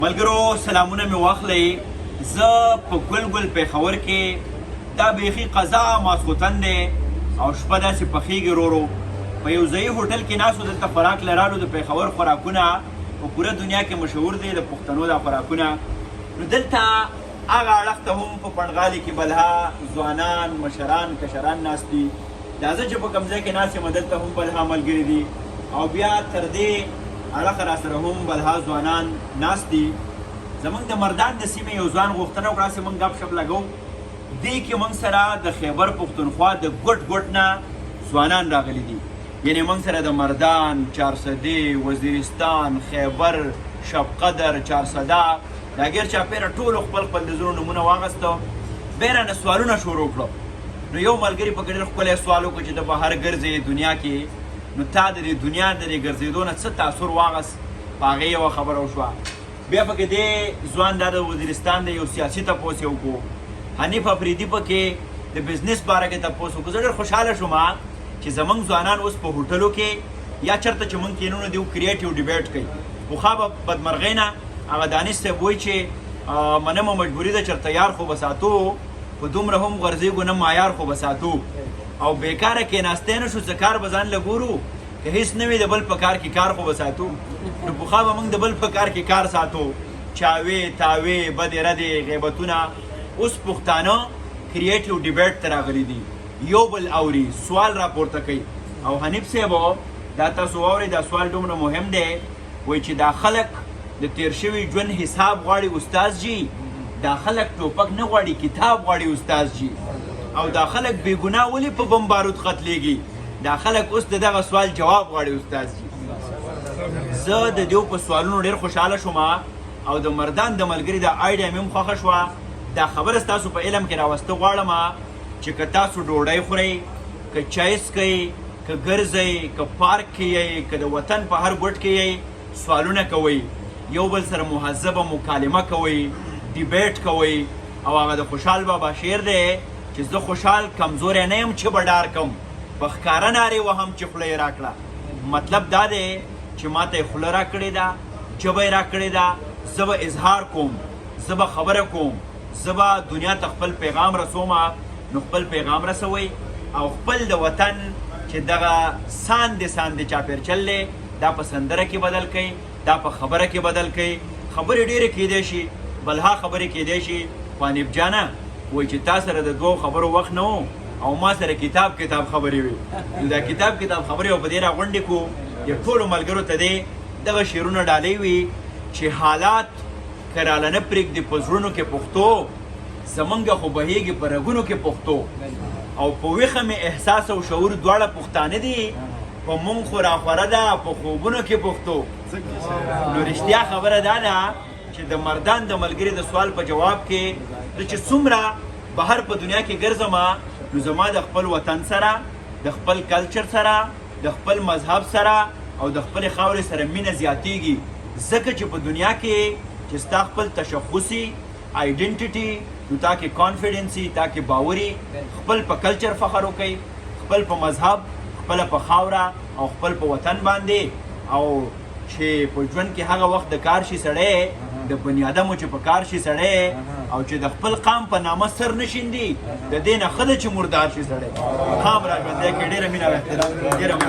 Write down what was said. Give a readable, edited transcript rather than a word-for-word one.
ملګرو سلامونه مې واخلئ. زه په ګل پېښور کې دا بیخي قضا ماسخوتن دی او شپه داسې پخېږي ورو په یو ځایي هوټل کې ناست و. دلته خوراک لرالو د پېښور خوراکونه په پوره دنیا کې مشهور دی د پښتنو دا خوراکونه. نو دلته هغه اړخ ته هم په پنډغالي کې بلها ځوانان مشران کشران ناست دي. دا زه چې په کوم ځای کې ناست یم دلته هم بلها ملګري دي او بیا تر دې اړخ را سره هم بلها ځوانان ناست دي. زمونږ د مردان د سیمې یو ځوان غوښتنه وکړه چې موږ ګپ شپ لګو. دې کې موږ سره د خیبر پښتونخوا د ګوټ نه ځوانان راغلي دي. یعنې موږ سره د مردان، چارسدې، وزیرستان، خیبر، شب قدر، چارسده دا ګیر چاپېره ټولو خپل خپل د زړو نومونه واخیستو. بیا رانه سوالونه شروع کړو. نو یو ملګري پکې ډېر ښکلی سوال وکړو چې ته بهر ګرځې دنیا کې، نو تا د دې دنیا د دې ګرځېدو نه څه تاثر واخیست؟ په هغې یوه خبره وشوه. بیا پکې دې ځوان دا د وزیرستان د یو سیاسي تپوس یې وکړو. حنیف افریدي پکې د بزنس باره کې تپوس وکړو. زه ډېر خوشحاله شوم چې زموږ ځوانان اوس په هوټلو کې یا چېرته چې موږ کینونه دي کریټیو ډیبیټ کوي. پخوا به بدمرغۍ نه هغه دانش صاحب وایي چې منمه مجبوري ده چېرته یار خو به ساتو په دومره هم غورځېږو نه معیار خو به ساتو او بېکاره کېناستی نه شو څه کار به ځان لګورو که هېڅ نه وي د بل په کار کې کار خو به ساتو. نو پخوا به موږ د بل په کار کې کار ساتو، چاوې تاوې بدې ردې غیبتونه. اوس پښتانه کریټیو ډیبیټ ته راغلي دي، یو بل اوري، سوال راپورته کوي. او حنیف صاحب دا تاسو واورئ دا سوال دومره مهم دی. وایي چې دا خلک د تیر شوي ژوند حساب غواړي استاد جي، دا خلک ټوپک نه غواړي کتاب غواړي استاد جي. او دا خلک بې ګناه ولې په بم بارود قتلیږي؟ دا خلک اوس د دغه سوال جواب غواړي استاد جي. زه د دیو په سوالونو ډېر خوشحاله شوم او د مردان د ملګري د آیډیا مې هم خوښه شوه. دا خبره ستاسو په علم کې راوسته غواړم چې که تاسو ډوډۍ خورئ، که چای څښئ، که ګرځئ، که پارک کې یئ، که د وطن په هر ګوټ کې یئ، سوالونه کوئ، یو بل سره مهذبه مکالمه کوئ، ډیبیټ کوئ. او هغه د خوشحال بابا شعر دی چې زه خوشحال کمزوری نه یم چې به ډار کم، په ښکاره نارې وهم چې خوله یې راکړه. مطلب دا دی چې ما ته یې خوله راکړې ده، ژبه یې راکړې ده، زه به اظهار کوم، زه به خبره کوم، زه به دنیا ته خپل پیغام رسوم. نو خپل پیغام رسوئ او خپل د وطن چې دغه ساندې ساندې چاپېرچل دی دا په سندره کې بدل کړئ، دا په خبره کې بدل کړئ. خبرې ډېرې کیدی شي، بلها خبرې کیدی شي. خو حنیف جانه وایي چې تا سره د دوو خبرو وخت نه و او ما سره کتاب خبرې وي. نو دا کتاب خبرې او په دې راغونډې کړو. د ټولو ملګرو ته دې دغه شعرونه ډالۍ وي چې حالات که راله نه پرېږدي په زړونو کې پښتو، زمونږ خو بهیږي په رګونو کې پښتو. او په ویښه مې احساس او شعور دواړه پښتانه دي، په مونږ خو راخوره ده په خوبونو کې پښتو. نو رښتیا خبره دا ده چې د مردان د ملګري د سوال په جواب کې زه چې څومره بهر په دنیا کې ګرځم نو زما د خپل وطن سره، د خپل کلچر سره، د خپل مذهب سره او د خپل خاورې سره مینه زیاتیږي. ځکه چې په دنیا کې چې ستا خپل تشخصي آیډنټیټي نو تا کې کانفیډنسي، تا کې باوري، خپل په کلچر فخر وکړئ، خپل په مذهب، خپل په خاوره او خپل په وطن باندې. او چې په ژوند کې هغه وخت د کار شي سړی، د بني ادمو چې په کار شي سړی او چې د خپل قام په نامه سر نه شیندي، د دې نه ښه ده چې مردار شي سړی. قام را ژوندی کړي. ډېره مینه او احترام.